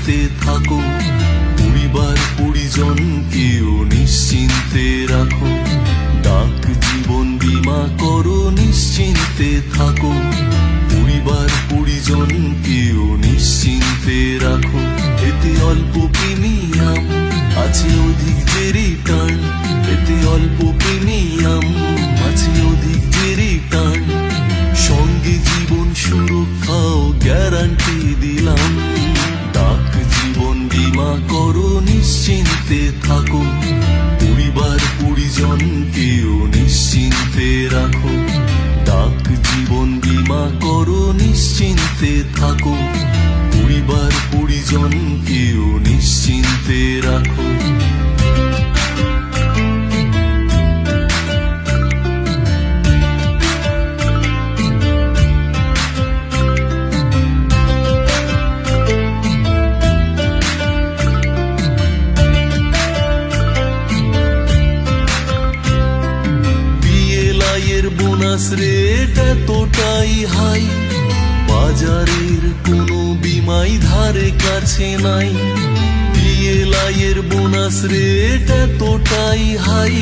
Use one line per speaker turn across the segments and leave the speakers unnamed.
নিশ্চিন্তে থাকো, পরিবার পরিজনকেও নিশ্চিন্তে রাখো। ডাক জীবন বীমা করো, নিশ্চিন্তে থাকো, পরিবার পরিজনকেও নিশ্চিন্তে রাখো। এতে অল্প প্রিমিয়াম আছে, অধিক যে রিটার্ন, এতে অল্প প্রিমিয়াম আছে, অধিক যে রিটার্ন। সঙ্গে জীবন সুরক্ষাও গ্যারান্টি দিলাম। ডাক জীবন বীমা করো, নিশ্চিন্তে থাকো, পরিবার পরিজনকেও নিশ্চিন্তে রাখো। ডাক জীবন বীমা করো, নিশ্চিন্তে থাকো, পরিবার পরিজনকেও নিশ্চিন্তে রাখো। বোনাস রেট এতটাই হাই, বাজারের কোনো বীমাই ধারে কাছে নাই। PLI এর বোনাস রেট এতটাই হাই,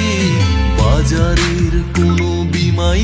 বাজারের কোনো বীমাই